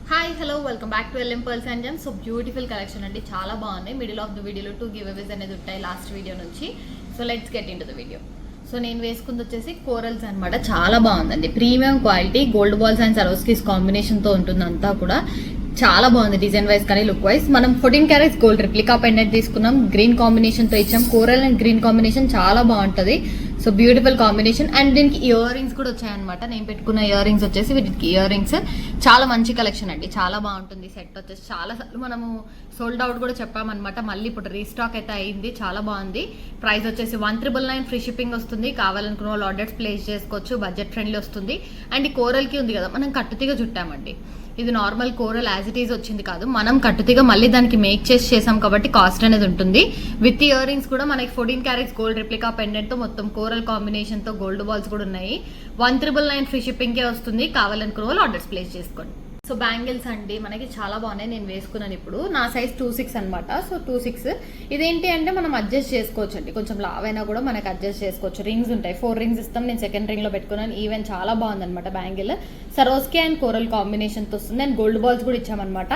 Hi hello welcome back to LM pearls and gems. So beautiful collection అండి, చాలా బాగున్నాయి. Middle of the వీడియోలో 2 give అవేస్ అనేది ఉంటాయి లాస్ట్ వీడియో నుంచి. So let's get into the video. So నేను వేసుకుంది వచ్చేసి కోరల్స్ అనమాట, చాలా బాగుందండి. Premium quality gold balls and Swarovskis కాంబినేషన్తో ఉంటుంది అంతా కూడా. చాలా బాగుంది డిజైన్ వైజ్ కానీ లుక్ వైజ్. మనం 14 క్యారెట్స్ గోల్డ్ రిప్లికా పెండెంట్ తీసుకున్నాం, గ్రీన్ కాంబినేషన్తో ఇచ్చాం. కోరల్ అండ్ గ్రీన్ కాంబినేషన్ చాలా బాగుంటుంది. So beautiful combination. అండ్ దీనికి ఇయర్ రింగ్స్ కూడా వచ్చాయన్నమాట. నేను పెట్టుకున్న ఇయర్ రింగ్స్ వచ్చేసి వీటికి ఇయర్ రింగ్స్ చాలా మంచి కలెక్షన్ అండి, చాలా బాగుంటుంది. సెట్ వచ్చేసి చాలా సార్లు మనము సోల్డ్ అవుట్ కూడా చెప్పామన్నమాట, మళ్ళీ ఇప్పుడు రీస్టాక్ అయితే అయింది. చాలా బాగుంది. ప్రైస్ వచ్చేసి 1399 ఫ్రీ షిప్పింగ్ వస్తుంది. కావాలనుకున్న వాళ్ళు ఆర్డర్స్ ప్లేస్ చేసుకోవచ్చు, బడ్జెట్ ఫ్రెండ్లీ వస్తుంది. అండ్ ఈ కోరల్కి ఉంది కదా, మనం కట్టుతీగా చుట్టామండి. ఇది normal coral as it is వచ్చింది కాదు, మనం కట్టుతీగా మళ్ళీ దానికి మేక్ చేసాం కాబట్టి కాస్ట్ అనేది ఉంటుంది. విత్ ఇయర్ రింగ్స్ కూడా మనకి 14 క్యారెట్స్ గోల్డ్ రిప్లికా పెండెంట్ తో మొత్తం కోరల్ కాంబినేషన్ తో గోల్డ్ బాల్స్ కూడా ఉన్నాయి. 1399 ఫ్రీ షిప్పింగ్ కే వస్తుంది. కావాలనుకున్న వాళ్ళు ఆర్డర్స్ ప్లేస్ చేసుకోండి. సో బ్యాంగిల్స్ అండి మనకి చాలా బాగున్నాయి. నేను వేసుకున్నాను ఇప్పుడు, నా సైజ్ 26 అనమాట. సో 26 ఇదేంటి అంటే మనం అడ్జస్ట్ చేసుకోవచ్చు అండి, కొంచెం లావైనా కూడా మనకి అడ్జస్ట్ చేసుకోవచ్చు. రింగ్స్ ఉంటాయి, 4 రింగ్స్ ఇస్తాం. నేను సెకండ్ రింగ్ లో పెట్టుకున్నాను. ఈవెన్ చాలా బాగుంది అనమాట బ్యాంగిల్. సరోస్కి అండ్ కోరల్ కాంబినేషన్తో వస్తుంది. అండ్ గోల్డ్ బాల్స్ కూడా ఇచ్చామన్నమాట.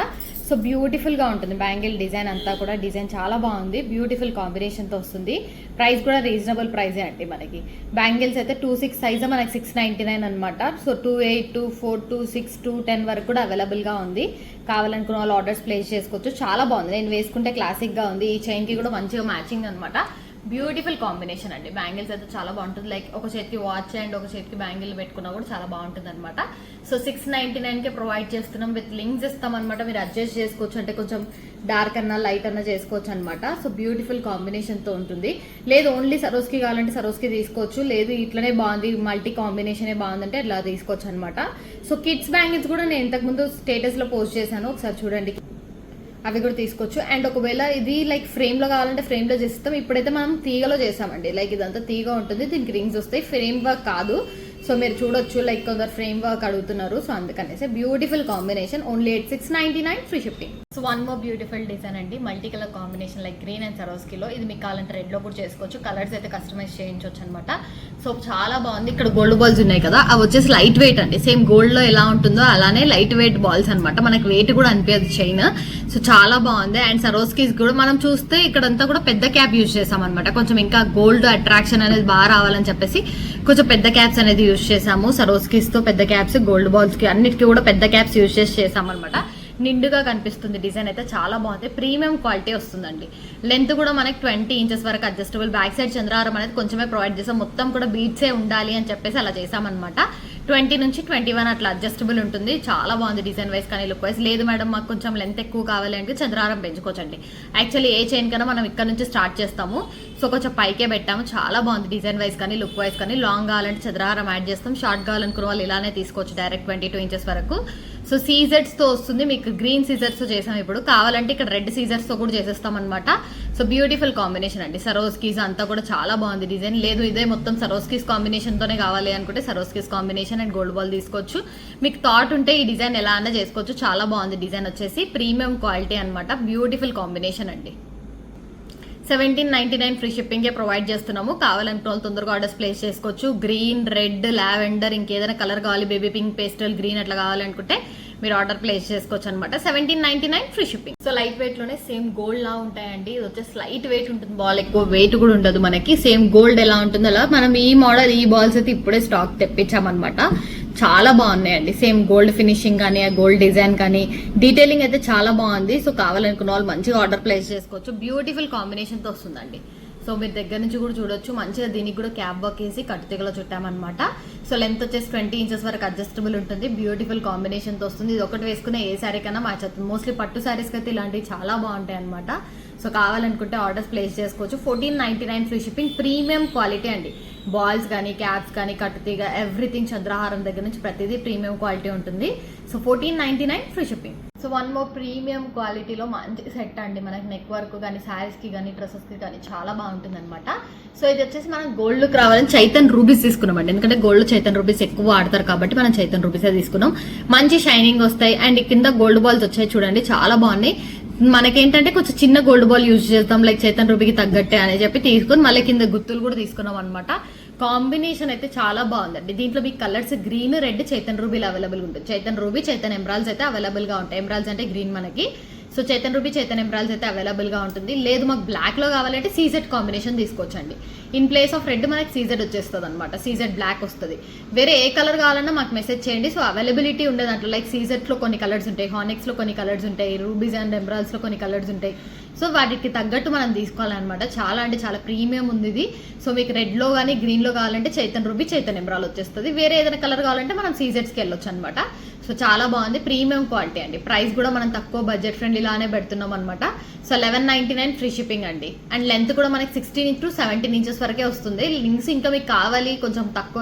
సో బ్యూటిఫుల్గా ఉంటుంది బ్యాంగిల్ డిజైన్ అంతా కూడా. డిజైన్ చాలా బాగుంది, బ్యూటిఫుల్ కాంబినేషన్తో వస్తుంది. ప్రైస్ కూడా రీజనబుల్ ప్రైజే అండి మనకి. బ్యాంగిల్స్ అయితే 26 సైజ్ మనకి 699 అనమాట. సో 28, 24, 26, 210 వరకు కూడా అవైలబుల్గా ఉంది. కావాలనుకున్న వాళ్ళు ఆర్డర్స్ ప్లేస్ చేసుకోవచ్చు. చాలా బాగుంది, నేను వేసుకుంటే క్లాసిక్గా ఉంది. ఈ చైన్కి కూడా మంచిగా మ్యాచింగ్ అనమాట. బ్యూటిఫుల్ కాంబినేషన్ అండి. బ్యాంగిల్స్ అయితే చాలా బాగుంటుంది. లైక్ ఒక చేతికి వాచ్ అండ్ ఒక చేతికి బ్యాంగిల్ పెట్టుకున్నా కూడా చాలా బాగుంటుంది అనమాట. సో 699కే ప్రొవైడ్ చేస్తున్నాం. విత్ లింక్స్ ఇస్తాం అనమాట. మీరు అడ్జస్ట్ చేసుకోవచ్చు, అంటే కొంచెం డార్క్ అన్నా లైట్ అన్నా చేసుకోవచ్చు అనమాట. సో బ్యూటిఫుల్ కాంబినేషన్తో ఉంటుంది. లేదు ఓన్లీ సరోస్కి కావాలంటే సరోస్కి తీసుకోవచ్చు, లేదు ఇట్లనే బాగుంది మల్టీ కాంబినేషనే బాగుందంటే ఇట్లా తీసుకోవచ్చు అనమాట. సో కిడ్స్ బ్యాంగిల్స్ కూడా నేను ఇంతకుముందు స్టేటస్లో పోస్ట్ చేశాను, ఒకసారి చూడండి. అవి కూడా తీసుకోవచ్చు. అండ్ ఒకవేళ ఇది లైక్ ఫ్రేమ్లో కావాలంటే ఫ్రేమ్లో చేస్తాం. ఇప్పుడైతే మనం తీగలో చేసామండి. లైక్ ఇదంతా తీగ ఉంటుంది, దీనికి రింగ్స్ వస్తాయి. ఫ్రేమ్ వర్క్ కాదు. సో మీరు చూడొచ్చు, లైక్ కొందరు ఫ్రేమ్ వర్క్ అడుగుతున్నారు. సో అందుకనేసి beautiful combination. Only 8699 free shipping. So one more beautiful design అండి, multi colour combination like green and సరోస్కిలో. ఇది మీకు కావాలంటే రెడ్లో కూడా చేసుకోవచ్చు. కలర్స్ అయితే కస్టమైజ్ చేయించవచ్చు అనమాట. సో చాలా బాగుంది. ఇక్కడ గోల్డ్ బాల్స్ ఉన్నాయి కదా, అవి వచ్చేసి లైట్ వెయిట్ అండి. సేమ్ గోల్డ్లో ఎలా ఉంటుందో అలానే లైట్ వెయిట్ బాల్స్ అనమాట. మనకి వెయిట్ కూడా అనిపించదు చైన్. సో చాలా బాగుంది. అండ్ సరోస్కీస్ కూడా మనం చూస్తే ఇక్కడంతా కూడా పెద్ద క్యాప్ యూజ్ చేసాం అనమాట. కొంచెం ఇంకా గోల్డ్ అట్రాక్షన్ అనేది బాగా రావాలని చెప్పేసి కొంచెం పెద్ద క్యాప్స్ అనేది యూజ్ చేసాము. సరోస్కీస్ తో పెద్ద క్యాప్స్, గోల్డ్ బాల్స్ కి అన్నిటికీ కూడా పెద్ద క్యాప్స్ యూజ్ చేసాం అనమాట. నిండుగా కనిపిస్తుంది. డిజైన్ అయితే చాలా బాగుంది, ప్రీమియం క్వాలిటీ వస్తుందండి. లెంత్ కూడా మనకి 20 ఇంచెస్ వరకు అడ్జస్టబుల్. బ్యాక్ సైడ్ చంద్రహారం అనేది కొంచెమే ప్రొవైడ్ చేసాం. మొత్తం కూడా బీట్సే ఉండాలి అని చెప్పేసి అలా చేసామన్నమాట. 20 నుంచి 21 అట్లా అడ్జస్టబుల్ ఉంటుంది. చాలా బాగుంది డిజైన్ వైజ్ కానీ లుక్ వైజ్. లేదు మేడం మాకు కొంచెం లెంత్ ఎక్కువ కావాలి అంటే చంద్రహారం పెంచుకోవచ్చండి. యాక్చువల్లీ ఏ చైన్ కన్నా మనం ఇక్కడ నుంచి స్టార్ట్ చేస్తాము. సో కొంచెం పైకే పెట్టాము. చాలా బాగుంది డిజైన్ వైజ్ కానీ లుక్ వైజ్ కానీ. లాంగ్ కావాలంటే చంద్రహారం యాడ్ చేస్తాం. షార్ట్ కావాలనుకున్న వాళ్ళు ఇలానే తీసుకోవచ్చు, డైరెక్ట్ 22 ఇంచెస్ వరకు. సో సీజర్స్తో వస్తుంది. మీకు గ్రీన్ సీజర్స్తో చేసాం. ఇప్పుడు కావాలంటే ఇక్కడ రెడ్ సీజర్స్తో కూడా చేసేస్తాం అనమాట. సో బ్యూటిఫుల్ కాంబినేషన్ అండి. సరోస్కీస్ అంతా కూడా చాలా బాగుంది డిజైన్. లేదు ఇదే మొత్తం సరోస్కీస్ కాంబినేషన్తోనే కావాలి అనుకుంటే సరోస్కీస్ కాంబినేషన్ అండ్ గోల్డ్ బాల్ తీసుకోవచ్చు. మీకు థాట్ ఉంటే ఈ డిజైన్ ఎలా అన్నా చేసుకోవచ్చు. చాలా బాగుంది డిజైన్ వచ్చేసి. ప్రీమియం క్వాలిటీ అనమాట. బ్యూటిఫుల్ కాంబినేషన్ అండి. 1799 ఫ్రీ షిప్పింగే ప్రొవైడ్ చేస్తున్నాము. కావాలంటే వాళ్ళు తొందరగా ఆర్డర్స్ ప్లేస్ చేసుకోవచ్చు. గ్రీన్, రెడ్, లావెండర్, ఇంకేదైనా కలర్ కావాలి, బేబీ పింక్, పేస్టల్ గ్రీన్ అట్లా కావాలనుకుంటే మీరు ఆర్డర్ ప్లేస్ చేసుకోవచ్చు అనమాట. 1799 free shipping. So light weight లోనే సేమ్ గోల్డ్ లా ఉంటాయండి. ఇది వచ్చేసి లైట్ వెయిట్ ఉంటుంది. బాల్ ఎక్కువ వెయిట్ కూడా ఉండదు మనకి. సేమ్ గోల్డ్ ఎలా ఉంటుందో అలా మనం ఈ మోడల్ ఈ బాల్స్ అయితే ఇప్పుడే స్టాక్ తెప్పించామన్నమాట. చాలా బాగున్నాయండి. సేమ్ గోల్డ్ ఫినిషింగ్ కానీ గోల్డ్ డిజైన్ కానీ డీటెయిలింగ్ అయితే చాలా బాగుంది. సో కావాలనుకున్న వాళ్ళు మంచిగా ఆర్డర్ ప్లేస్ చేసుకోవచ్చు. బ్యూటిఫుల్ కాంబినేషన్ తో వస్తుందండి. సో మీరు దగ్గర నుంచి కూడా చూడొచ్చు. మంచిగా దీనికి కూడా క్యాప్ వర్క్ వేసి కట్టుతీగలో చుట్టామన్నమాట. సో లెంత్ వచ్చేసి 20 ఇంచెస్ వరకు అడ్జస్టబుల్ ఉంటుంది. బ్యూటిఫుల్ కాంబినేషన్తో వస్తుంది. ఇది ఒకటి వేసుకునే ఏ శారీ కన్నా మ్యాచ్ అవుతుంది. మోస్ట్లీ పట్టు శారీస్కి అయితే ఇలాంటివి చాలా బాగుంటాయి అనమాట. సో కావాలనుకుంటే ఆర్డర్స్ ప్లేస్ చేసుకోవచ్చు. 1499 ఫ్రీ షిప్పింగ్. ప్రీమియం క్వాలిటీ అండి. బాల్స్ కానీ క్యాప్స్ కానీ కట్టుతీగ ఎవ్రీథింగ్ చంద్రహారం దగ్గర నుంచి ప్రతిదీ ప్రీమియం క్వాలిటీ ఉంటుంది. So 1499 free shipping. So one more premium క్వాలిటీలో మంచి సెట్ అండి. మనకి నెక్ వర్క్ కానీ శారీస్కి కానీ డ్రెస్సెస్కి కానీ చాలా బాగుంటుంది అనమాట. సో ఇది వచ్చేసి మనం గోల్డ్ లుక్ రావాలని చైతన్ రూబీస్ తీసుకున్నామండి. ఎందుకంటే గోల్డ్ చైతన్ రూబీస్ ఎక్కువ వాడతారు కాబట్టి మనం చైతన్ రూబీసే తీసుకున్నాం. మంచి షైనింగ్ వస్తాయి. అండ్ కింద గోల్డ్ బాల్స్ వచ్చాయి చూడండి, చాలా బాగున్నాయి. మనకేంటంటే కొంచెం చిన్న గోల్డ్ బాల్ యూజ్ చేస్తాం, లైక్ చైతన్ రూబీకి తగ్గట్టే అని చెప్పి తీసుకొని మళ్ళీ కింద గుత్తులు కూడా తీసుకున్నాం అనమాట. కాంబినేషన్ అయితే చాలా బాగుందండి. దీంట్లో మీకు కలర్స్ గ్రీన్, రెడ్, చైతన్ రూబీలు అవైలబుల్ ఉంటుంది. చైతన్ రూబీ, చైతన్ ఎమరాల్డ్స్ అయితే అవైలబుల్ గా ఉంటాయి. ఎమరాల్డ్స్ అంటే గ్రీన్ మనకి. సో చైతన్ రూబీ, చైతన్ ఎమరాల్డ్స్ అయితే అవైలబుల్ గా ఉంటుంది. లేదు మాకు బ్లాక్ లో కావాలంటే సీజెడ్ కాంబినేషన్ తీసుకోవచ్చండి. ఇన్ ప్లేస్ ఆఫ్ రెడ్ మనకి సీజెడ్ వచ్చేస్తుంది అనమాట. సీజెడ్ బ్లాక్ వస్తుంది. వేరే ఏ కలర్ కావాలన్నా మాకు మెసేజ్ చేయండి. సో అవైలబిలిటీ ఉండే దాంట్లో లైక్ సీజెడ్ లో కొన్ని కలర్స్ ఉంటాయి, హానిక్స్ లో కొన్ని కలర్స్ ఉంటాయి, రూబీస్ అండ్ ఎమరాల్డ్స్ లో కొన్ని కలర్స్ ఉంటాయి. సో వాటికి తగ్గట్టు మనం తీసుకోవాలన్నమాట. చాలా అంటే చాలా ప్రీమియం ఉంది ఇది. సో మీకు రెడ్ లో కానీ గ్రీన్ లో కావాలంటే చైతన్ రూబీ, చైతన్ ఎమరాల్ వచ్చేస్తుంది. వేరే ఏదైనా కలర్ కావాలంటే మనం సీజెడ్స్కి వెళ్ళొచ్చు అనమాట. సో చాలా బాగుంది, ప్రీమియం క్వాలిటీ అండి. ప్రైస్ కూడా మనం తక్కువ బడ్జెట్ ఫ్రెండ్లీలానే పెడుతున్నాం అనమాట. సో 1199 ఫ్రీ షిప్పింగ్ అండి. అండ్ లెంత్ కూడా మనకి 16 to 17 ఇంచెస్ వరకే వస్తుంది. లింక్స్ ఇంకా మీకు కావాలి కొంచెం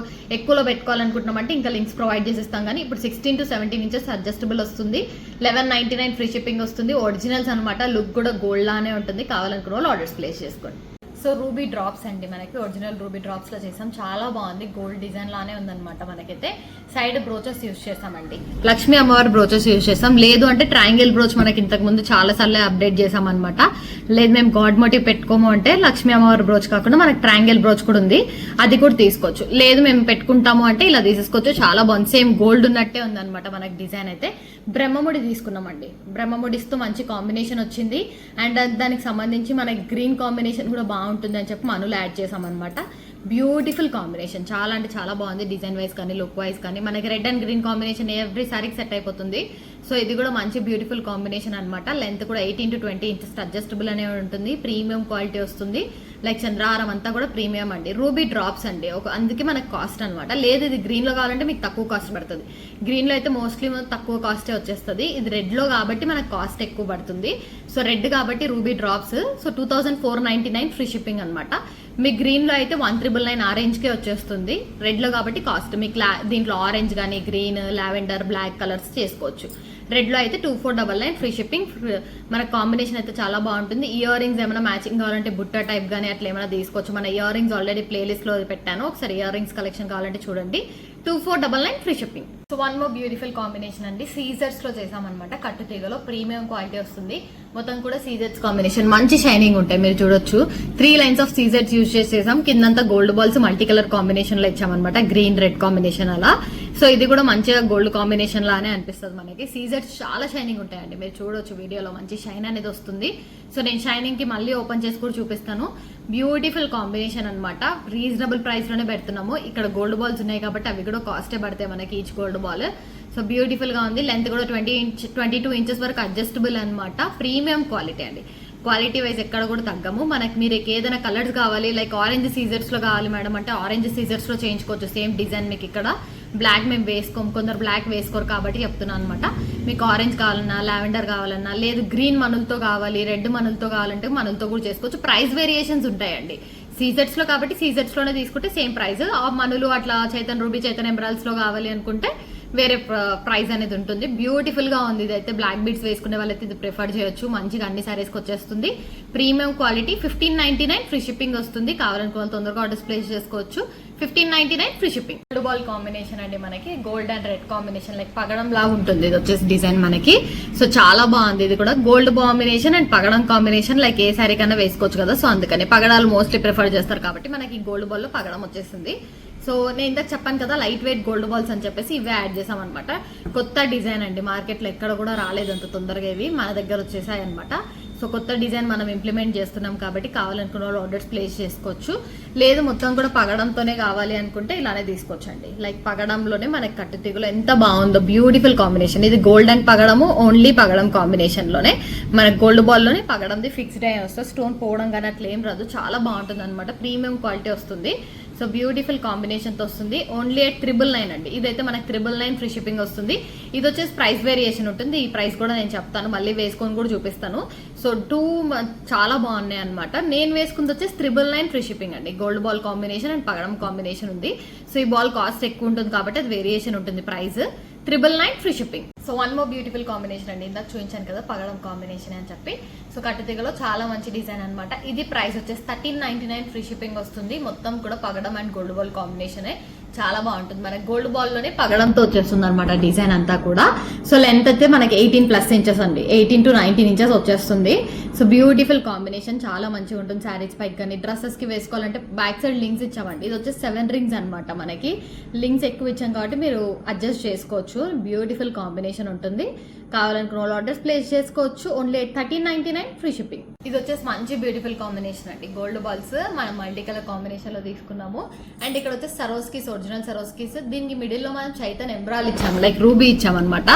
ఎక్కువలో పెట్టుకోవాలనుకుంటున్నామంటే ఇంకా లింక్స్ ప్రొవైడ్ చేసిస్తాం. కానీ ఇప్పుడు 16 to 17 ఇంచెస్ అడ్జస్టబుల్ వస్తుంది. 1199 ఫ్రీ షిప్పింగ్ వస్తుంది. ఒరిజినల్స్ అనమాట. లుక్ కూడా గోల్డ్ లానే ఉంటుంది. కావాలనుకున్న వాళ్ళు ఆర్డర్స్ ప్లేస్ చేసుకోండి. సో రూబీ డ్రాప్స్ అండి, మనకి ఒరిజినల్ రూబీ డ్రాప్స్ లో చేసాం. చాలా బాగుంది, గోల్డ్ డిజైన్ లానే ఉందన్నమాట. మనకైతే సైడ్ బ్రోచెస్ యూజ్ చేసామండి. లక్ష్మీ అమ్మవారి బ్రోచెస్ యూజ్ చేసాం. లేదు అంటే ట్రయాంగిల్ బ్రోచ్ మనకి ఇంతకు ముందు చాలా సార్లు అప్డేట్ చేసాం అనమాట. లేదు మేము గాడ్ మోటివ్ పెట్టుకోము అంటే లక్ష్మీ అమ్మవారి బ్రోచ్ కాకుండా మనకి ట్రయాంగిల్ బ్రోచ్ కూడా ఉంది, అది కూడా తీసుకోవచ్చు. లేదు మేము పెట్టుకుంటాము అంటే ఇలా తీసేసుకోవచ్చు. చాలా బాగుంది, సేమ్ గోల్డ్ ఉన్నట్టే ఉందన్నమాట మనకి డిజైన్ అయితే. బ్రహ్మముడి తీసుకున్నామండి. బ్రహ్మముడిస్తూ మంచి కాంబినేషన్ వచ్చింది. అండ్ దానికి సంబంధించి మనకి గ్రీన్ కాంబినేషన్ కూడా బాగుంటుంది అని చెప్పి మనులు యాడ్ చేసాం అనమాట. బ్యూటిఫుల్ కాంబినేషన్, చాలా అంటే చాలా బాగుంది. డిజైన్ వైజ్ కానీ లుక్ వైజ్ కానీ మనకి red and green combination every సారీకి సెట్ అయిపోతుంది. సో ఇది కూడా మంచి బ్యూటిఫుల్ కాంబినేషన్ అనమాట. లెంత్ కూడా 18 to 20 ఇంచెస్ అడ్జస్టబుల్ అనే ఉంటుంది. ప్రీమియం క్వాలిటీ వస్తుంది. లైక్ చంద్రహారం అంతా కూడా ప్రీమియం అండి. రూబీ డ్రాప్స్ అండి, అందుకే మనకు కాస్ట్ అనమాట. లేదు ఇది గ్రీన్ లో కావాలంటే మీకు తక్కువ కాస్ట్ పడుతుంది. గ్రీన్ లో అయితే మోస్ట్లీ తక్కువ కాస్టే వచ్చేస్తుంది. ఇది రెడ్ లో కాబట్టి మనకు కాస్ట్ ఎక్కువ పడుతుంది. సో రెడ్ కాబట్టి ruby drops. So 2499 free shipping అనమాట. మీ గ్రీన్ లో అయితే 1399 ఆరెంజ్ కే వచ్చేస్తుంది. రెడ్ లో కాబట్టి కాస్ట్ మీకు దీంట్లో ఆరెంజ్ కానీ గ్రీన్, లావెండర్, బ్లాక్ కలర్స్ చేసుకోవచ్చు. రెడ్ లో అయితే 2499 ఫ్రీ షిప్పింగ్. మన కాంబినేషన్ అయితే చాలా బాగుంటుంది. ఇయర్ రింగ్స్ ఏమైనా మ్యాచింగ్ కావాలంటే బుట్ట టైప్ గానీ అట్లా ఏమైనా తీసుకోవచ్చు. మన ఇయర్ రింగ్స్ ఆల్రెడీ ప్లేలిస్ట్ లో పెట్టాను, ఒకసారి ఇయర్ రింగ్స్ కలెక్షన్ కావాలంటే చూడండి. 2499 free shipping. So one more beautiful combination అండి, సీజర్స్ లో చేసామన్నమాట. కట్టు తీగలో ప్రీమియం క్వాలిటీ వస్తుంది. మొత్తం కూడా సీజర్స్ కాంబినేషన్, మంచి షైనింగ్ ఉంటాయి. మీరు చూడొచ్చు 3 లైన్స్ ఆఫ్ సీజర్స్ యూజ్ చేసేసాం. కిందంతా gold balls multi colour combination లో ఇచ్చామన్నమాట. గ్రీన్ రెడ్ కాంబినేషన్ అలా. సో ఇది కూడా మంచిగా గోల్డ్ కాంబినేషన్ లానే అనిపిస్తుంది మనకి. సీజర్స్ చాలా షైనింగ్ ఉంటాయండి, మీరు చూడొచ్చు వీడియోలో మంచి షైన్ అనేది వస్తుంది. సో నేను షైనింగ్ కి మళ్ళీ ఓపెన్ చేసి కూడా చూపిస్తాను. బ్యూటిఫుల్ కాంబినేషన్ అనమాట. రీజనబుల్ ప్రైస్ లోనే పెడుతున్నాము. ఇక్కడ గోల్డ్ బాల్స్ ఉన్నాయి కాబట్టి అవి కూడా కాస్టే పడతాయి మనకి each gold ball. So beautiful గా ఉంది. లెంత్ కూడా 22 ఇంచెస్ వరకు అడ్జస్టబుల్ అనమాట. ప్రీమియం క్వాలిటీ అండి. క్వాలిటీ వైజ్ ఎక్కడ కూడా తగ్గము. మనకి మీరు ఏదైనా కలర్స్ కావాలి, లైక్ ఆరెంజ్ సీజర్స్ లో కావాలి మేడం అంటే ఆరెంజ్ సీజర్స్ లో చేయించుకోవచ్చు. సేమ్ డిజైన్ మీకు ఇక్కడ బ్లాక్ మేము వేసుకోము, కొందరు బ్లాక్ వేసుకోరు కాబట్టి చెప్తున్నాను అనమాట. మీకు ఆరెంజ్ కావాలన్నా, లావెండర్ కావాలన్నా, లేదు గ్రీన్ మనులతో కావాలి, రెడ్ మనులతో కావాలంటే మనులతో కూడా చేసుకోవచ్చు. ప్రైస్ వేరియేషన్స్ ఉంటాయండి. సీజర్స్ లో కాబట్టి సీజర్స్ లోనే తీసుకుంటే సేమ్ ప్రైస్. ఆ మనులు అట్లా చైతన్ రూబీ, చైతన్ ఎమరాల్డ్స్ లో కావాలి అనుకుంటే వేరే ప్రైస్ అనేది ఉంటుంది. బ్యూటిఫుల్ గా ఉంది. ఇదైతే బ్లాక్ బీడ్స్ వేసుకునే వాళ్ళైతే ఇది ప్రిఫర్ చేయొచ్చు. మంచిగా అన్ని సారీస్ కి వచ్చేస్తుంది. Premium quality. 1599 ఫ్రీ షిప్పింగ్ వస్తుంది. కావాలనుకున్న తొందరగా ఆర్డర్స్ ప్లేస్ చేసుకోవచ్చు. 1599 free shipping. Gold ball combination అండి మనకి. Gold and red combination, like పగడం లాగా ఉంటుంది ఇది వచ్చేసి డిజైన్ మనకి. సో చాలా బాగుంది. ఇది కూడా గోల్డ్ కాంబినేషన్ అండ్ పగడం కాంబినేషన్, లైక్ ఏ సారీ కన్నా వేసుకోవచ్చు కదా. సో అందుకని పగడాలు మోస్ట్లీ ప్రిఫర్ చేస్తారు కాబట్టి మనకి గోల్డ్ బాల్ లో పగడం వచ్చేసింది. సో నేను ఇందాక చెప్పాను కదా లైట్ వెయిట్ గోల్డ్ బాల్స్ అని చెప్పేసి ఇవే యాడ్ చేసాం అనమాట. కొత్త డిజైన్ అండి, మార్కెట్ లో ఎక్కడ కూడా రాలేదు అంత తొందరగా. ఇవి మన దగ్గర వచ్చేసాయి అనమాట. సో కొత్త డిజైన్ మనం ఇంప్లిమెంట్ చేస్తున్నాం కాబట్టి కావాలనుకున్న వాళ్ళు ఆర్డర్స్ ప్లేస్ చేసుకోవచ్చు. లేదు మొత్తం కూడా పగడంతోనే కావాలి అనుకుంటే ఇలానే తీసుకోవచ్చు అండి. లైక్ పగడంలోనే మనకి కట్టు తీగులు ఎంత బాగుందో, బ్యూటిఫుల్ కాంబినేషన్. ఇది గోల్డ్ అండ్ పగడము, ఓన్లీ పగడం కాంబినేషన్ లోనే మనకి గోల్డ్ బాల్ లోనే పగడంది ఫిక్స్డ్ అయ్యి వస్తుంది. స్టోన్ పోవడం కానీ అట్లా ఏం రాదు. చాలా బాగుంటుంది అనమాట. ప్రీమియం క్వాలిటీ వస్తుంది. సో బ్యూటిఫుల్ కాంబినేషన్ తో వస్తుంది. ఓన్లీ 999 అండి. ఇదైతే మనకి 999 ఫ్రీ షిప్పింగ్ వస్తుంది. ఇది వచ్చేసి ప్రైస్ వేరియేషన్ ఉంటుంది. ఈ ప్రైస్ కూడా నేను చెప్తాను, మళ్ళీ వేసుకొని కూడా చూపిస్తాను. సో చాలా బాగున్నాయి అనమాట. నేను వేసుకుంది వచ్చేసి 999 ఫ్రీ షిప్పింగ్ అండి. గోల్డ్ బాల్ కాంబినేషన్ అండ్ పగడం కాంబినేషన్ ఉంది. సో ఈ బాల్ కాస్ట్ ఎక్కువ ఉంటుంది కాబట్టి అది వేరియేషన్ ఉంటుంది price. 999 free shipping. So one more beautiful combination అండి. ఇందాక చూపించాను కదా పగడం కాంబినేషన్ అని చెప్పి. సో కట్టుతీగలో చాలా మంచి డిజైన్ అనమాట. ఇది ప్రైస్ వచ్చేసి 1399 ఫ్రీ షిప్పింగ్ వస్తుంది. మొత్తం కూడా పగడం అండ్ గోల్డ్ బాల్ కాంబినేషన్. చాలా బాగుంటుంది. మనకి గోల్డ్ బాల్ లోనే పగడంతో వచ్చేస్తుంది అనమాట డిజైన్ అంతా కూడా. సో లెంత్ అయితే మనకి 18+ ఇంచెస్ అండి, 18 to 19 ఇంచెస్ వచ్చేస్తుంది. సో బ్యూటిఫుల్ కాంబినేషన్, చాలా మంచిగా ఉంటుంది. శారీస్ పైకి కానీ డ్రెస్సెస్ కి వేసుకోవాలంటే బ్యాక్ సైడ్ లింక్స్ ఇచ్చామండి. ఇది వచ్చేసి 7 రింగ్స్ అనమాట. మనకి లింక్స్ ఎక్కువ ఇచ్చాం కాబట్టి మీరు అడ్జస్ట్ చేసుకోవచ్చు. బ్యూటిఫుల్ కాంబినేషన్ ఉంటుంది. కావాలనుకున్న వాళ్ళు ఆర్డర్స్ ప్లేస్ చేసుకోవచ్చు. Only 1399 free shipping. ఇది వచ్చేసి మంచి బ్యూటిఫుల్ కాంబినేషన్ అండి. గోల్డ్ బాల్స్ మనం మల్టీ కలర్ కాంబినేషన్ లో తీసుకున్నాము. అండ్ ఇక్కడ వచ్చేసి సరోస్కీస్, ఒరిజినల్ సరోస్కీస్. దీనికి మిడిల్ లో మనం చైతన్ ఎంబ్రాయిల్ ఇచ్చాము, లైక్ రూబీ ఇచ్చామన్నమాట.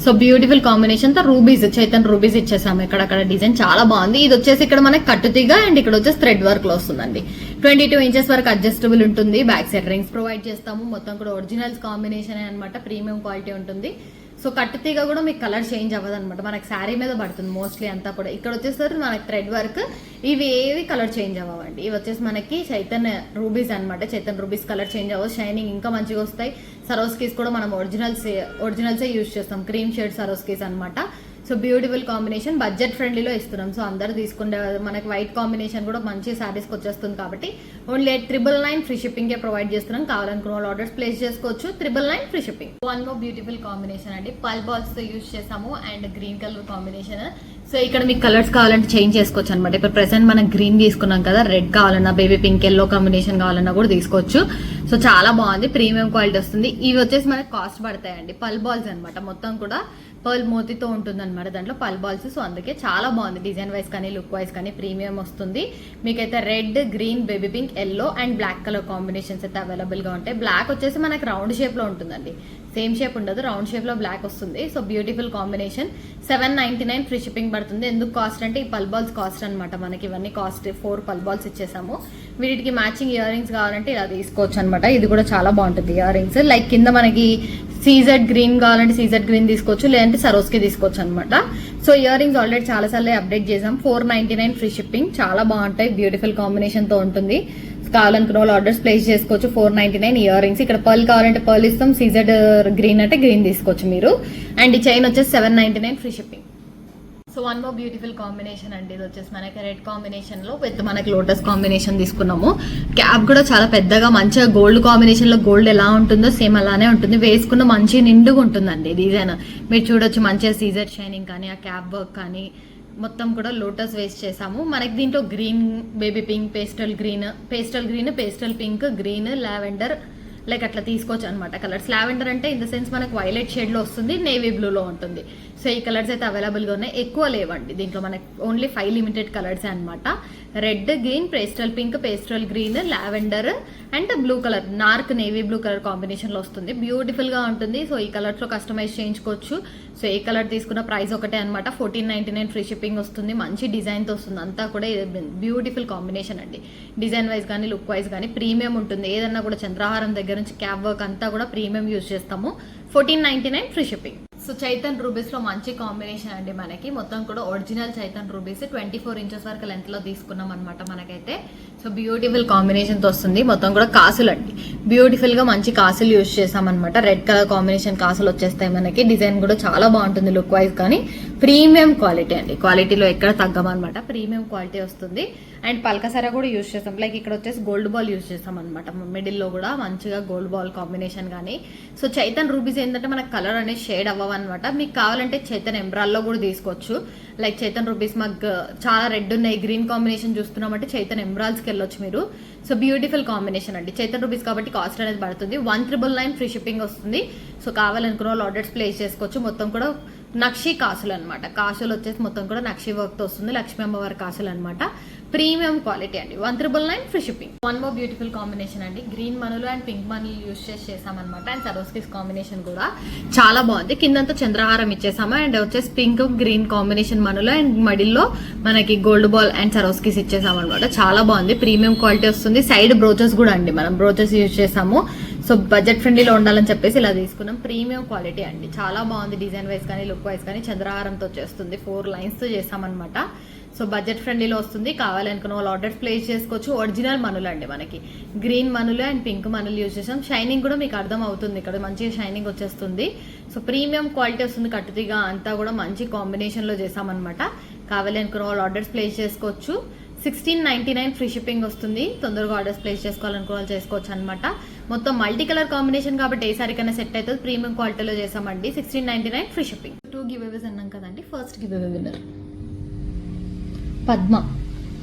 సో బ్యూటిఫుల్ కాంబినేషన్ తో రూబీస్, చైతన్ రూబీస్ ఇచ్చేసాము. ఇక్కడ డిజైన్ చాలా బాగుంది. ఇది వచ్చేసి ఇక్కడ మనకి కట్టుతీగా అండ్ ఇక్కడ వచ్చేసి థ్రెడ్ వర్క్ లో వస్తుందండి. 22 ఇంచెస్ వరకు అడ్జస్టబుల్ ఉంటుంది. బ్యాక్ సైడ్ రింగ్స్ ప్రొవైడ్ చేస్తాము. మొత్తం కూడా ఒరిజినల్స్ కాంబినేషన్ అనమాట. ప్రీమియం క్వాలిటీ ఉంటుంది. సో కట్టు తీగ కూడా మీకు కలర్ చేంజ్ అవ్వదు అనమాట. మనకి శారీ మీద పడుతుంది మోస్ట్లీ అంతా కూడా. ఇక్కడ వచ్చేసరికి మనకి థ్రెడ్ వర్క్, ఇవి ఏవి కలర్ చేంజ్ అవ్వండి. ఇవి వచ్చేసి మనకి చైతన్ రూబీస్ అనమాట. చైతన్ రూబీస్ కలర్ చేంజ్ అవ్వదు, షైనింగ్ ఇంకా మంచిగా వస్తాయి. సరోస్కీస్ కూడా మనం ఒరిజినల్సే యూజ్ చేస్తాం. క్రీమ్ షేడ్ సరోస్కీస్ అనమాట. సో బ్యూటిఫుల్ కాంబినేషన్, బడ్జెట్ ఫ్రెండ్లీలో ఇస్తున్నాం. సో అందరు తీసుకుంటే మనకి వైట్ కాంబినేషన్ కూడా మంచి శారీస్కి వచ్చేస్తుంది కాబట్టి ఓన్లీ 999 ఫ్రీ షిప్పింగ్ ప్రొవైడ్ చేస్తున్నాం. కావాలనుకున్న వాళ్ళు ఆర్డర్స్ ప్లేస్ చేసుకోవచ్చు. 999 free shipping. One more beautiful combination అండి. పల్ బాల్స్ తో యూజ్ చేసాము and green colour combination. So ఇక్కడ మీకు కలర్స్ కావాలంటే చేంజ్ చేసుకోవచ్చు అనమాట. ఇప్పుడు ప్రెసెంట్ మనం గ్రీన్ తీసుకున్నాం కదా, రెడ్ కావాలన్నా, బేబీ పింక్, ఎల్లో కాంబినేషన్ కావాలన్నా కూడా తీసుకోవచ్చు. సో చాలా బాగుంది, ప్రీమియం క్వాలిటీ వస్తుంది. ఇవి వచ్చేసి మనకి కాస్ట్ పడతాయండి. పల్ బాల్స్ అనమాట. మొత్తం కూడా పర్ల్ మోతీతో ఉంటుంది అనమాట దాంట్లో పల్ బాల్స్. సో అందుకే చాలా బాగుంది. డిజైన్ వైజ్ కానీ లుక్ వైజ్ కానీ ప్రీమియం వస్తుంది. మీకైతే red, green, baby pink, yellow and black colour combinations అయితే అవైలబుల్ గా ఉంటాయి. బ్లాక్ వచ్చేసి మనకి రౌండ్ షేప్ లో ఉంటుందండి, సేమ్ షేప్ ఉండదు, రౌండ్ షేప్ లో బ్లాక్ వస్తుంది. So beautiful combination. 799 free shipping పడుతుంది. ఎందుకు కాస్ట్ అంటే ఈ పల్ బాల్స్ కాస్ట్ అనమాట. మనకి ఇవన్నీ కాస్ట్. 4 పల్ బాల్స్ ఇచ్చేసాము. వీటికి మ్యాచింగ్ ఇయర్ రింగ్స్ కావాలంటే ఇలా తీసుకోవచ్చు అనమాట. ఇది కూడా చాలా బాగుంటుంది ఇయర్ రింగ్స్. లైక్ కింద మనకి సీజెడ్ గ్రీన్ కావాలంటే సీజెడ్ గ్రీన్ తీసుకోవచ్చు, లేదంటే సరోస్కి తీసుకోవచ్చు అనమాట. సో ఇయర్ రింగ్స్ ఆల్రెడీ చాలా సార్లు అప్డేట్ చేసాం. 499 ఫ్రీ షిప్పింగ్. చాలా బాగుంటాయి, బ్యూటిఫుల్ కాంబినేషన్ తో ఉంటుంది. కావాలనుకున్న వాళ్ళు ఆర్డర్స్ ప్లేస్ చేసుకోవచ్చు. 499 ఇయర్ రింగ్స్. ఇక్కడ పర్ల్ కావాలంటే పర్ల్ ఇస్తాం, సీజెడ్ గ్రీన్ అంటే గ్రీన్ తీసుకోవచ్చు మీరు. అండ్ ఈ చైన్ వచ్చేసి 799 free shipping. So one more beautiful combination అండి. ఇది వచ్చేసి మనకి రెడ్ కాంబినేషన్ లో విత్ మనకి లోటస్ కాంబినేషన్ తీసుకున్నాము. క్యాప్ కూడా చాలా పెద్దగా మంచిగా గోల్డ్ కాంబినేషన్ లో, గోల్డ్ ఎలా ఉంటుందో సేమ్ అలానే ఉంటుంది. వేసుకున్న మంచి నిండుగా ఉంటుందండి డిజైన్. మీరు చూడొచ్చు మంచిగా సీజర్ షైనింగ్ కానీ, ఆ క్యాప్ వర్క్ కానీ మొత్తం కూడా లోటస్ వేస్ట్ చేసాము. మనకి దీంట్లో green, baby pink, pastel green, pastel pink, green, lavender like అట్లా తీసుకోవచ్చు అనమాట కలర్స్. లావెండర్ అంటే ఇన్ ద సెన్స్ మనకు వైలెట్ షేడ్ లో వస్తుంది, నేవీ బ్లూ లో ఉంటుంది. సో ఈ కలర్స్ అయితే అవైలబుల్ గా ఉన్నాయి. ఎక్కువ లేవండి దీంట్లో, మనకి ఓన్లీ 5 లిమిటెడ్ కలర్స్ అనమాట. Red, green, pastel pink, pastel green, lavender and blue colour, నార్క్ నేవీ బ్లూ కలర్ కాంబినేషన్ లో వస్తుంది. బ్యూటిఫుల్ గా ఉంటుంది. సో ఈ కలర్స్ లో కస్టమైజ్ చేయించుకోవచ్చు. సో ఏ కలర్ తీసుకున్న ప్రైస్ ఒకటే అనమాట. 1499 ఫ్రీ షిప్పింగ్ వస్తుంది. మంచి డిజైన్ తో వస్తుంది. అంతా కూడా బ్యూటిఫుల్ కాంబినేషన్ అండి. డిజైన్ వైజ్ కానీ, లుక్ వైజ్ కానీ ప్రీమియం ఉంటుంది. ఏదన్నా కూడా చంద్రహారం దగ్గర నుంచి క్యాప్ వర్క్ అంతా కూడా ప్రీమియం యూజ్ చేస్తాము. 1499 free shipping. So Chaitan rubies లో మంచి కాంబినేషన్ అండి. మనకి మొత్తం కూడా ఒరిజినల్ చైతన్ రూబీస్ 24 ఇంచెస్ వరకు లెంత్ లో తీసుకున్నాం అనమాట మనకైతే. సో బ్యూటిఫుల్ కాంబినేషన్ తో వస్తుంది. మొత్తం కూడా కాసులు అండి, బ్యూటిఫుల్ గా మంచి కాసులు యూజ్ చేసాం అనమాట. రెడ్ కలర్ కాంబినేషన్ కాసులు వచ్చేస్తాయి మనకి. డిజైన్ కూడా చాలా బాగుంటుంది లుక్ వైజ్ కానీ. ప్రీమియం క్వాలిటీ అండి, క్వాలిటీలో ఎక్కడ తగ్గమన్నమాట. ప్రీమియం క్వాలిటీ వస్తుంది. అండ్ పల్కసరా కూడా యూజ్ చేస్తాం. లైక్ ఇక్కడ వచ్చేసి గోల్డ్ బాల్ యూజ్ చేస్తాం అనమాట. మిడిల్ లో కూడా మంచిగా గోల్డ్ బాల్ కాంబినేషన్ కానీ. సో చైతన్ రూబీస్ ఏంటంటే మనకు కలర్ అనేది షేడ్ అవ్వనమాట. మీకు కావాలంటే చైతన్ ఎంబ్రాల్లో కూడా తీసుకోవచ్చు. లైక్ చైతన్ రూబీస్ మాకు చాలా రెడ్ ఉన్నాయి, గ్రీన్ కాంబినేషన్ చూస్తున్నామంటే చైతన్ ఎంబ్రాల్స్కి వెళ్ళొచ్చు మీరు. సో బ్యూటిఫుల్ కాంబినేషన్ అండి. చైతన్ రూబీస్ కాబట్టి కాస్ట్ అనేది పడుతుంది. 1999 ఫ్రీ షిప్పింగ్ వస్తుంది. సో కావాలనుకున్న వాళ్ళు ఆర్డర్స్ ప్లేస్ చేసుకోవచ్చు. మొత్తం కూడా నక్షి కాసులు అనమాట. కాసులు వచ్చేసి మొత్తం కూడా నక్షి వర్క్ తో వస్తుంది. లక్ష్మీ అమ్మవారి కాసులు అనమాట. ప్రీమియం క్వాలిటీ అండి. 1999 free shipping. One more beautiful combination అండి. గ్రీన్ మనులు అండ్ పింక్ మనులు యూజ్ చేసామన్నమాట. అండ్ సరోస్కిస్ కాంబినేషన్ కూడా చాలా బాగుంది. కిందంతా చంద్రహారం ఇచ్చేసాము. అండ్ వచ్చేసి పింక్ గ్రీన్ కాంబినేషన్ మనులు అండ్ మడిల్లో మనకి గోల్డ్ బాల్ అండ్ సరోస్కిస్ ఇచ్చేసామన్నమాట. చాలా బాగుంది, ప్రీమియం క్వాలిటీ వస్తుంది. సైడ్ బ్రోచెస్ కూడా అండి, మనం బ్రోచెస్ యూజ్ చేసాము. సో బడ్జెట్ ఫ్రెండ్లీలో ఉండాలని చెప్పేసి ఇలా తీసుకున్నాం. ప్రీమియం క్వాలిటీ అండి, చాలా బాగుంది. డిజైన్ వైజ్ కానీ, లుక్ వైజ్ కానీ చంద్రహారంతో వచ్చేస్తుంది. 4 లైన్స్ తో చేసామన్నమాట. సో బడ్జెట్ ఫ్రెండ్లీలో వస్తుంది. కావాలనుకున్న వాళ్ళు ఆర్డర్స్ ప్లేస్ చేసుకోవచ్చు. ఒరిజినల్ మనులు అండి మనకి. గ్రీన్ మనులు అండ్ పింక్ మనులు యూజ్ చేసాం. షైనింగ్ కూడా మీకు అర్థం అవుతుంది, ఇక్కడ మంచిగా షైనింగ్ వచ్చేస్తుంది. సో ప్రీమియం క్వాలిటీ వస్తుంది. కట్టుతీగా అంతా కూడా మంచి కాంబినేషన్ లో చేసామన్నమాట. కావాలనుకున్న వాళ్ళు ఆర్డర్స్ ప్లేస్ చేసుకోవచ్చు. 1699 ఫ్రీ షిప్పింగ్ వస్తుంది. తొందరగా ఆర్డర్స్ ప్లేస్ చేసుకోవాలనుకున్న వాళ్ళు చేసుకోవచ్చు అనమాట. మొత్తం మల్టీ కలర్ కాంబినేషన్ కాబట్టి ఏ సారీ కన్నా సెట్ అవుతుంది. ప్రీమియం క్వాలిటీలో చేసామండి. 1699 ఫ్రీ షిప్పింగ్. 2 గివ్ అవేస్ అన్నాం కదండి. First give away winner Padma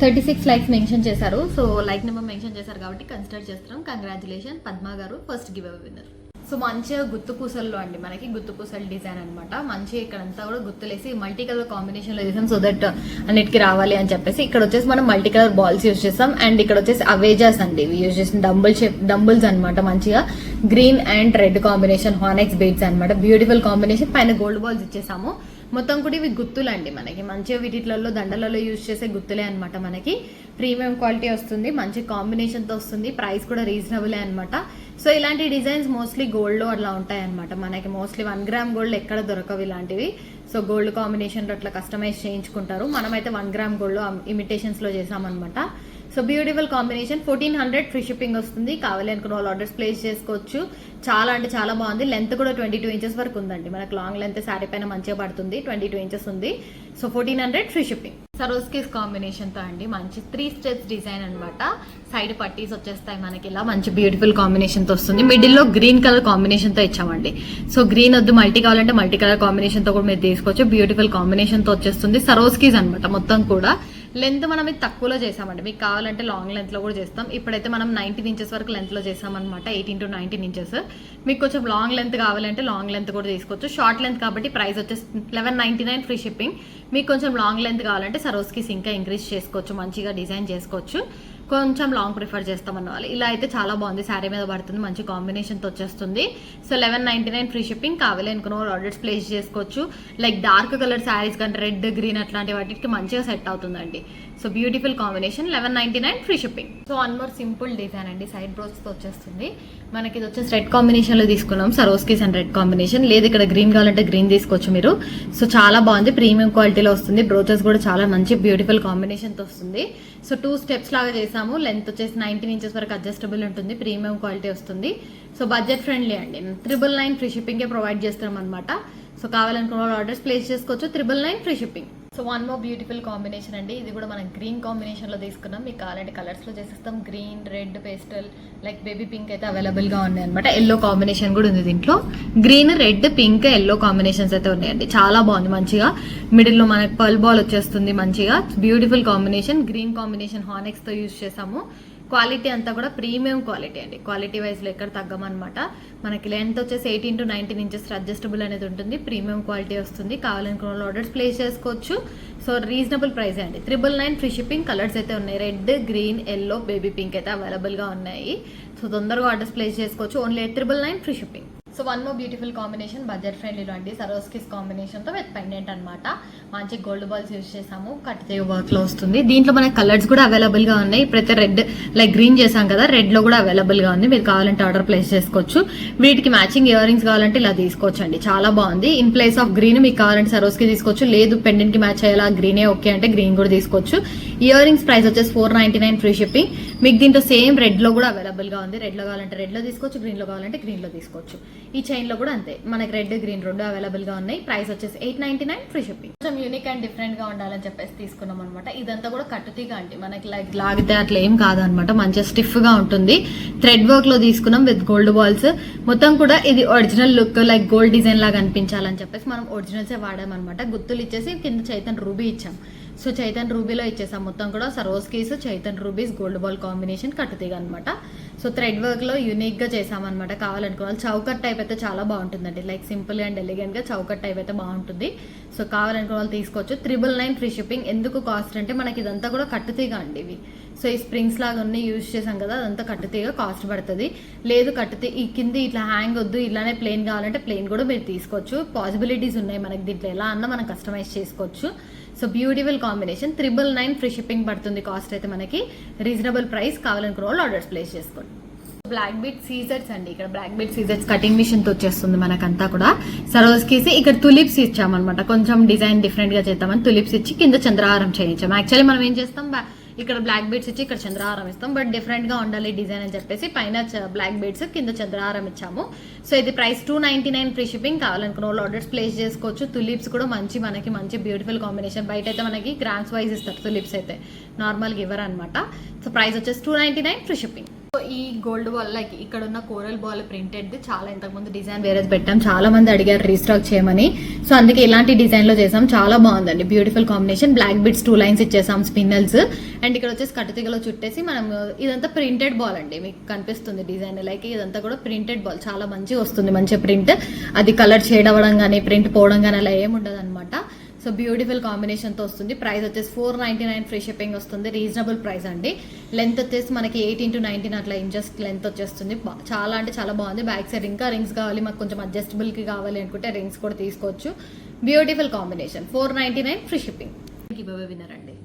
36 likes mention చేశారు. సో లైక్ నెంబర్ మెన్షన్ చేశారు కాబట్టి కన్సిడర్ చేస్తున్నాం. కంగ్రాచులేషన్ పద్మ గారు, first give away winner. So మంచిగా గుత్తు పూసల్లో అండి, మనకి గుత్తు పూసల డిజైన్ అనమాట. మంచిగా ఇక్కడంతా కూడా గుత్తులేసి మల్టీ కలర్ కాంబినేషన్ లో చేసాం. సో దట్ అన్నిటికీ రావాలి అని చెప్పేసి ఇక్కడ వచ్చేసి మనం మల్టీ కలర్ బాల్స్ యూజ్ చేస్తాం. అండ్ ఇక్కడ వచ్చేసి అవేజాస్ అండి, ఇవి యూజ్ చేసిన డంబుల్స్ అనమాట. మంచిగా గ్రీన్ అండ్ రెడ్ కాంబినేషన్ హానెక్స్ బీడ్స్ అనమాట. Beautiful combination. పైన గోల్డ్ బాల్స్ ఇచ్చేసాము. మొత్తం కూడా ఇవి గుత్తులు అండి, మనకి మంచిగా వీటిలలో దండలలో యూజ్ చేసే గుత్తులే అనమాట. మనకి ప్రీమియం క్వాలిటీ వస్తుంది, మంచి కాంబినేషన్తో వస్తుంది. ప్రైస్ కూడా రీజనబులే అనమాట. సో ఇలాంటి డిజైన్స్ మోస్ట్లీ గోల్డ్లో అట్లా ఉంటాయి అనమాట. మనకి మోస్ట్లీ 1 గ్రామ్ గోల్డ్ ఎక్కడ దొరకవు ఇలాంటివి. సో గోల్డ్ కాంబినేషన్లో అట్లా కస్టమైజ్ చేయించుకుంటారు. మనమైతే 1 గ్రామ్ గోల్డ్లో ఇమిటేషన్స్లో చేసామన్నమాట. So beautiful combination. 1400 free shipping వస్తుంది. కావాలి అనుకున్న వాళ్ళు ఆర్డర్స్ ప్లేస్ చేసుకోవచ్చు. చాలా అంటే చాలా బాగుంది. లెంత్ కూడా 22 ఇంచెస్ వరకు ఉందండి. మనకు లాంగ్ లెంత్ శారీ పైన మంచిగా పడుతుంది. 22 ఇంచెస్ ఉంది. So 1400 free shipping. Swarovskis combination తో అండి, మంచి 3 స్టెప్స్ డిజైన్ అనమాట. సైడ్ పట్టీస్ వచ్చేస్తాయి మనకి ఇలా మంచి బ్యూటిఫుల్ కాంబినేషన్ తో వస్తుంది. మిడిల్ లో గ్రీన్ కలర్ కాంబినేషన్ తో ఇచ్చామండి. సో గ్రీన్ వద్దు, మల్టీ కావాలంటే మల్టీ కలర్ కాంబినేషన్ తో కూడా మీరు తీసుకోవచ్చు. బ్యూటిఫుల్ కాంబినేషన్ తో వచ్చేస్తుంది. సరోస్కిస్ అనమాట. మొత్తం కూడా లెంత్ మనం ఇది తక్కువలో చేసామండి. మీకు కావాలంటే లాంగ్ లెంత్ లో కూడా చేస్తాం. ఇప్పుడైతే మనం 19 ఇంచెస్ వరకు లెంత్ లో చేసామన్నమాట. 18 to 19 ఇంచెస్. మీకు కొంచెం లాంగ్ లెంత్ కావాలంటే లాంగ్ లెంత్ కూడా తీసుకోవచ్చు. షార్ట్ లెంత్ కాబట్టి ప్రైస్ వచ్చేసి 1199 ఫ్రీ షిప్పింగ్. మీకు కొంచెం లాంగ్ లెంత్ కావాలంటే సరోస్కిస్ ఇంకా ఇంక్రీజ్ చేసుకోవచ్చు, మంచిగా డిజైన్ చేసుకోవచ్చు. కొంచెం లాంగ్ ప్రిఫర్ చేస్తామన్న వాళ్ళు ఇలా అయితే చాలా బాగుంది. శారీ మీద పడుతుంది, మంచి కాంబినేషన్తో వచ్చేస్తుంది. So 1199 free shipping. కావాలి అనుకున్న వాళ్ళు ఆర్డర్స్ ప్లేస్ చేసుకోవచ్చు. లైక్ డార్క్ కలర్ శారీస్ కంటే రెడ్, గ్రీన్ అట్లాంటి వాటికి మంచిగా సెట్ అవుతుందండి. So beautiful combination. 1199 free shipping. So 1 more simple design అండి, సైడ్ బ్రోచ్తో వచ్చేస్తుంది. మనకి ఇది వచ్చేసి రెడ్ కాంబినేషన్ లో తీసుకున్నాం. సరోస్కిస్ అండ్ రెడ్ కాంబినేషన్. లేదు ఇక్కడ గ్రీన్ కావాలంటే గ్రీన్ తీసుకోవచ్చు మీరు. సో చాలా బాగుంది, ప్రీమియం క్వాలిటీలో వస్తుంది. బ్రోచెస్ కూడా చాలా మంచి బ్యూటిఫుల్ కాంబినేషన్ తో వస్తుంది. సో 2 స్టెప్స్ లాగా చేసాము. లెంత్ వచ్చేసి 19 ఇంచెస్ వరకు అడ్జస్టబుల్ ఉంటుంది. ప్రీమియం క్వాలిటీ వస్తుంది. సో బడ్జెట్ ఫ్రెండ్లీ అండి. 999 ఫ్రీ షిప్పింగ్ ప్రొవైడ్ చేస్తున్నాం అనమాట. సో కావాలనుకున్న ఆర్డర్స్ ప్లేస్ చేసుకోవచ్చు. 999 free shipping. So 1 more beautiful combination అండి. ఇది కూడా మనం గ్రీన్ కాంబినేషన్ లో తీసుకున్నాం. మీకు కావాలంటే కలర్స్ లో చేసేస్తాం. Green, red, pastel, like baby pink అయితే అవైలబుల్ గా ఉన్నాయి అనమాట. ఎల్లో కాంబినేషన్ కూడా ఉంది దీంట్లో. Green, red, pink, yellow combinations అయితే ఉన్నాయండి. చాలా బాగుంది. మంచిగా మిడిల్ లో మనకి పర్ల్ బాల్ వచ్చేస్తుంది. మంచిగా బ్యూటిఫుల్ కాంబినేషన్. గ్రీన్ కాంబినేషన్ హానెక్స్ తో యూజ్ చేసాము. క్వాలిటీ అంతా కూడా ప్రీమియం క్వాలిటీ అండి. క్వాలిటీ వైజ్ లో ఎక్కడ తగ్గమన్నమాట. మనకి లెంత్ వచ్చేసి 18 to 19 ఇంచెస్ అడ్జస్టబుల్ అనేది ఉంటుంది. ప్రీమియం క్వాలిటీ వస్తుంది. కావాలనుకున్న ఆర్డర్స్ ప్లేస్ చేసుకోవచ్చు. సో రీజనబుల్ ప్రైస్ అండి. 999 ఫ్రీ షిప్పింగ్. కలర్స్ అయితే ఉన్నాయి. Red, green, yellow, baby pink అయితే అవైలబుల్ గా ఉన్నాయి. సో తొందరగా ఆర్డర్స్ ప్లేస్ చేసుకోవచ్చు. Only 999 free shipping. So 1 more beautiful combination, budget ఫ్రెండ్లీలో అండి. సరోస్కిస్ కాంబినేషన్ తో విత్ పెండెంట్ అనమాట. మంచి గోల్డ్ బాల్స్ యూజ్ చేసాము. కట్టే వర్క్ లో వస్తుంది. దీంట్లో మనకి కలర్స్ కూడా అవైలబుల్ గా ఉన్నాయి. ఇప్పుడైతే రెడ్, లైక్ గ్రీన్ చేసాం కదా, రెడ్ లో కూడా అవైలబుల్ గా ఉంది. మీరు కావాలంటే ఆర్డర్ ప్లేస్ చేసుకోవచ్చు. వీటికి మ్యాచింగ్ ఇయర్ రింగ్స్ కావాలంటే ఇలా తీసుకోవచ్చు అండి. చాలా బాగుంది. ఇన్ ప్లేస్ ఆఫ్ గ్రీన్ మీకు కావాలంటే సరోస్కి తీసుకోవచ్చు. లేదు పెండెంట్ కి మ్యాచ్ అయ్యేలా గ్రీనే ఓకే అంటే గ్రీన్ కూడా తీసుకోవచ్చు. ఇయర్ రింగ్స్ ప్రైస్ వచ్చేసి 499 ఫ్రీ షిప్పింగ్. మీకు దీంట్లో సేమ్ రెడ్ లో కూడా అవైలబుల్ గా ఉంది. రెడ్ లో కావాలంటే రెడ్ లో తీసుకోవచ్చు. గ్రీన్ లో కావాలంటే గ్రీన్ లో తీసుకోవచ్చు. ఈ చైన్ లో కూడా అంతే, మనకి రెడ్, గ్రీన్ రెండు అవైలబుల్ గా ఉన్నాయి. ప్రైస్ వచ్చేసి 899 ఫ్రీ షిప్పింగ్. కొంచెం యూనిక్ అండ్ డిఫరెంట్ గా ఉండాలని చెప్పేసి తీసుకున్నాం అనమాట. ఇదంతా కూడా కట్టుతీగా అండి, మనకి లైక్ లాగితే అట్లా ఏం కాదనమాట. మంచిగా స్టిఫ్ గా ఉంటుంది. థ్రెడ్ వర్క్ లో తీసుకున్నాం విత్ గోల్డ్ బాల్స్. మొత్తం కూడా ఇది original look, like gold design లాగా అనిపించాలని చెప్పేసి మనం ఒరిజినల్సే వాడామన్నమాట. గుత్తులు ఇచ్చేసి కింద చైతన్ రూబీ ఇచ్చాం. సో చైతన్ రూబీలో ఇచ్చేసాం. మొత్తం కూడా సరోస్కీస్, చైతన్ రూబీస్, గోల్డ్ బాల్ కాంబినేషన్ కట్టుతీగ అనమాట. సో థ్రెడ్ వర్క్ లో యూనిక్ గా చేసామన్నమాట. కావాలనుకోవాలి చౌకట్ టైప్ అయితే చాలా బాగుంటుందండి. లైక్ సింపుల్ అండ్ ఎలిగెంట్ గా చౌకట్ టైప్ అయితే బాగుంటుంది. సో కావాలనుకున్న వాళ్ళు తీసుకోవచ్చు. 999 ఫ్రీ షిప్పింగ్. ఎందుకు కాస్ట్ అంటే మనకి ఇదంతా కూడా కట్టుతీగ అండి ఇవి. సో ఈ స్ప్రింగ్స్ లాగా అన్ని యూజ్ చేసాం కదా, అదంతా కట్టుతీగ కాస్ట్ పడుతుంది. లేదు ఈ కింద ఇట్లా హ్యాంగ్ వద్దు, ఇలానే ప్లెయిన్ కావాలంటే ప్లెయిన్ కూడా మీరు తీసుకోవచ్చు. పాసిబిలిటీస్ ఉన్నాయి మనకి దీంట్లో. ఎలా అన్నా మనం కస్టమైజ్ చేసుకోవచ్చు. So beautiful combination. 999 free shipping పడుతుంది. కాస్ట్ అయితే మనకి రీజనబుల్ ప్రైస్. కావాలనుకున్న వాళ్ళు ఆర్డర్స్ ప్లేస్ చేసుకోండి. బ్లాక్ బీట్ సీజర్స్ అండి. ఇక్కడ black bead scissors cutting machine తో వచ్చేస్తుంది మనకంతా కూడా. సరోస్కీసి ఇక్కడ తులిప్స్ ఇచ్చామన్నమాట. కొంచెం డిజైన్ డిఫరెంట్ గా చేద్దామని తులిప్స్ ఇచ్చి కింద చంద్రహారం చేయించాం. యాక్చువల్లీ మనం ఏం చేస్తాం, ఇక్కడ బ్లాక్ బీడ్స్ ఇచ్చి ఇక్కడ చంద్రహారం ఇస్తాం. బట్ డిఫరెంట్ గా ఉండాలి డిజైన్ అని చెప్పేసి పైన బ్లాక్ బీడ్స్ కింద చంద్రహారం ఇచ్చాము. సో ఇది ప్రైస్ 299 ఫ్రీ షిప్పింగ్. కావాలనుకున్న వాళ్ళు ఆర్డర్స్ ప్లేస్ చేసుకోవచ్చు. తులిప్స్ కూడా మనకి మంచి బ్యూటిఫుల్ కాంబినేషన్. బయట అయితే మనకి గ్రామ్స్ వైజ్ ఇస్తారు తులిప్స్ అయితే, నార్మల్గా ఇవ్వరు అనమాట. సో ప్రైస్ వచ్చేసి 299 ఫ్రీ షిప్పింగ్. సో ఈ గోల్డ్ బాల్ లైక్ ఇక్కడ ఉన్న కోరల్ బాల్ ప్రింటెడ్ చాలా ఇంతకుముందు డిజైన్ వేరేది పెట్టాం, చాలా మంది అడిగారు రీస్టాక్ చేయమని. సో అందుకే ఇలాంటి డిజైన్ లో చేసాం, చాలా బాగుందండి, beautiful combination. Black beads 2 lines ఇచ్చేసాం స్పిన్నల్స్, అండ్ ఇక్కడ వచ్చేసి కట్టుతీగలో చుట్టేసి మనం ఇదంతా ప్రింటెడ్ బాల్ అండి, మీకు కనిపిస్తుంది డిజైన్ లైక్ ఇదంతా కూడా ప్రింటెడ్ బాల్, చాలా మంచిగా వస్తుంది, మంచి ప్రింట్. అది కలర్ షేడ్ అవ్వడం కానీ ప్రింట్ పోవడం కానీ అలా ఏముండదు అనమాట. సో బ్యూటిఫుల్ కాంబినేషన్తో వస్తుంది. ప్రైస్ వచ్చేసి 499 ఫ్రీ షిప్పింగ్ వస్తుంది, రీజనబుల్ ప్రైస్ అండి. లెంత్ వచ్చేసి మనకి 8x19 అట్లా ఇంచెస్ లెంత్ వచ్చేస్తుంది. చాలా అంటే చాలా బాగుంది. బ్యాక్ సైడ్ ఇంకా రింగ్స్ కావాలి మాకు, కొంచెం అడ్జస్టబుల్కి కావాలి అనుకుంటే రింగ్స్ కూడా తీసుకోవచ్చు. Beautiful combination, 499 free shipping. Give winner అండి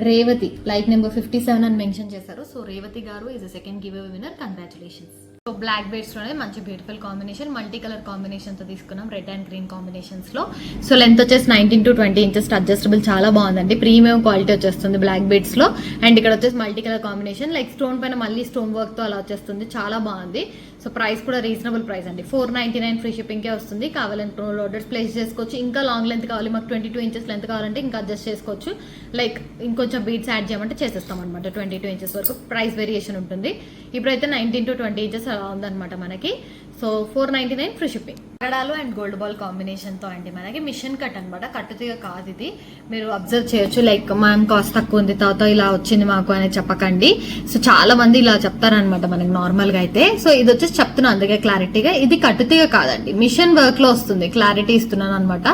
రేవతి, లైక్ నెంబర్ 57 అని మెన్షన్ చేశారు. సో రేవతి గారు is second give winner, congratulations. So black beads లోనే మంచి beautiful combination, multi colour combination తో తీసుకున్నాం, రెడ్ అండ్ గ్రీన్ కాంబినేషన్స్ లో. సో లెంత్ వచ్చేసి 19 to 20 ఇంచెస్, అడ్జస్టబుల్, చాలా బాగుందండి, ప్రీమియం క్వాలిటీ వచ్చేస్తుంది బ్లాక్ బేడ్స్ లో. అండ్ ఇక్కడ వచ్చేసి multi colour combination, like stone పైన మళ్ళీ స్టోన్ వర్క్ తో అలా వచ్చేస్తుంది, చాలా బాగుంది. సో ప్రైస్ కూడా రీజనబుల్ ప్రైస్ అండి, 499 ఫ్రీ షిప్పింగ్ కే వస్తుంది. కావాలంటే ఆర్డర్స్ ప్లేస్ చేసుకోవచ్చు. ఇంకా లాంగ్ లెంత్ కావాలి మాకు, 22 ఇంచెస్ లెంత్ కావాలంటే ఇంకా అడ్జస్ట్ చేసుకోవచ్చు, లైక్ ఇంకొంచెం బీట్స్ యాడ్ చేయమంటే చేసేస్తాం అనమాట. 22 ఇంచెస్ వరకు ప్రైస్ వేరియేషన్ ఉంటుంది. ఇప్పుడైతే 19 to 20 ఇంచెస్ అలా ఉందన్నమాట మనకి. So 499 free shipping. కడాలు అండ్ గోల్డ్ బాల్ కాంబినేషన్ తో అండి మనకి మిషన్ కట్ అనమాట, కట్టుతీగ కాదు ఇది, మీరు అబ్జర్వ్ చేయొచ్చు. లైక్ మనం కాస్ట్ తక్కువ ఉంది తాత ఇలా వచ్చింది మాకు అనేది చెప్పకండి. సో చాలా మంది ఇలా చెప్తారనమాట మనకి నార్మల్ గా అయితే. సో ఇది వచ్చేసి చెప్తున్నాను అందుకే క్లారిటీగా, ఇది కట్టుతీగ కాదండి, మిషన్ వర్క్ లో వస్తుంది, క్లారిటీ ఇస్తున్నాను అనమాట.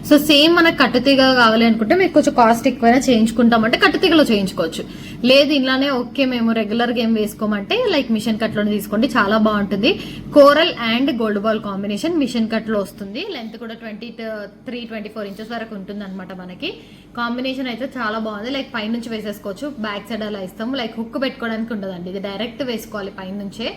సో సేమ్ మనకు కట్టుతీగ కావాలి అనుకుంటే మీకు కొంచెం కాస్ట్ ఎక్కువైనా చేయించుకుంటామంటే కట్టుతీగలో చేయించుకోవచ్చు. లేదు ఇలానే ఓకే మేము రెగ్యులర్ గా ఏం వేసుకోమంటే లైక్ మిషన్ కట్ లోనే తీసుకోండి, చాలా బాగుంటుంది. Coral and gold ball combination machine cut లో వస్తుంది. లెంత్ కూడా 23-24 ఇంచెస్ వరకు ఉంటుంది అనమాట మనకి. కాంబినేషన్ అయితే చాలా బాగుంది, లైక్ పై నుంచి వేసేసుకోవచ్చు, బ్యాక్ సైడ్ అలా ఇస్తాము, లైక్ హుక్ పెట్టుకోవడానికి ఉండదండి, ఇది డైరెక్ట్ వేసుకోవాలి పై నుంచే.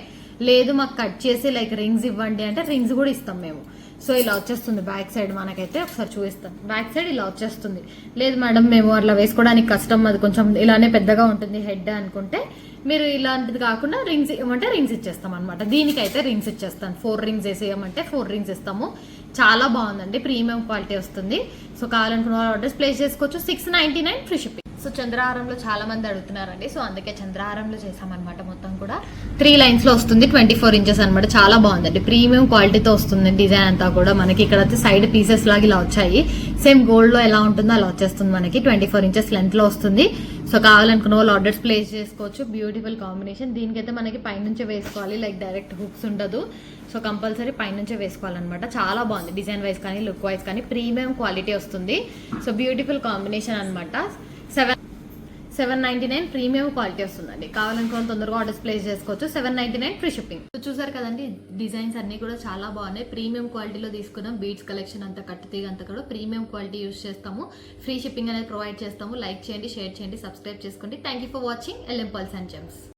లేదు మాకు కట్ చేసి లైక్ రింగ్స్ ఇవ్వండి అంటే రింగ్స్ కూడా ఇస్తాం మేము. సో ఇలా వచ్చేస్తుంది బ్యాక్ సైడ్ మనకైతే, ఒకసారి చూపిస్తాను. బ్యాక్ సైడ్ ఇలా వచ్చేస్తుంది. లేదు మేడం మేము అట్లా వేసుకోవడానికి కష్టం, అది కొంచెం ఇలానే పెద్దగా ఉంటుంది హెడ్ అనుకుంటే మీరు ఇలాంటిది కాకుండా రింగ్స్ ఇవ్వమంటే రింగ్స్ ఇచ్చేస్తాం అనమాట. దీనికైతే రింగ్స్ ఇచ్చేస్తాను, 4 రింగ్స్ వేసేయమంటే 4 రింగ్స్ ఇస్తాము. చాలా బాగుందండి, ప్రీమియం క్వాలిటీ వస్తుంది. సో కావాలనుకున్న ఆర్డర్స్ ప్లేస్ చేసుకోవచ్చు, 699 ఫ్రీ షిప్పింగ్. సో చంద్రహారంలో చాలా మంది అడుగుతున్నారండి, సో అందుకే చంద్రహారంలో చేసామన్నమాట. మొత్తం కూడా 3 లైన్స్ లో వస్తుంది, 24 ఇంచెస్ అనమాట, చాలా బాగుందండి, ప్రీమియం క్వాలిటీతో వస్తుంది. డిజైన్ అంతా కూడా మనకి ఇక్కడ అయితే సైడ్ పీసెస్ లాగా ఇలా వచ్చాయి, సేమ్ గోల్డ్ లో ఎలా ఉంటుందో అలా వచ్చేస్తుంది మనకి. 24 ఇంచెస్ లెంత్ లో వస్తుంది. సో కావాలనుకున్న వాళ్ళు ఆర్డర్స్ ప్లేస్ చేసుకోవచ్చు. Beautiful combination. దీనికైతే మనకి పైనుంచే వేసుకోవాలి, లైక్ డైరెక్ట్ హుక్స్ ఉండదు. సో కంపల్సరీ పైనుంచే వేసుకోవాలన్నమాట. చాలా బాగుంది, డిజైన్ వైజ్ కానీ లుక్ వైజ్ కానీ ప్రీమియం క్వాలిటీ వస్తుంది. సో బ్యూటిఫుల్ కాంబినేషన్ అనమాట. 799 ప్రీమియం క్వాలిటీ వస్తుందండి. కావాలనుకున్న తొందరగా ఆర్డర్స్ ప్లేస్ చేసుకోవచ్చు, 799 ఫ్రీ షిప్పింగ్. సో చూసారు కదండి, డిజైన్స్ అన్ని కూడా చాలా బాగున్నాయి, ప్రీమియం క్వాలిటీలో తీసుకున్నాం. బీడ్స్ కలెక్షన్ అంతా, కట్టుతీగ అంతా కూడా ప్రీమియం క్వాలిటీ యూస్ చేస్తాము. ఫ్రీ షిప్పింగ్ అనేది ప్రొవైడ్ చేస్తాము. లైక్ చేయండి, షేర్ చేయండి, సబ్స్క్రైబ్ చేసుకోండి. Thank you for watching LM Pearls and Gems.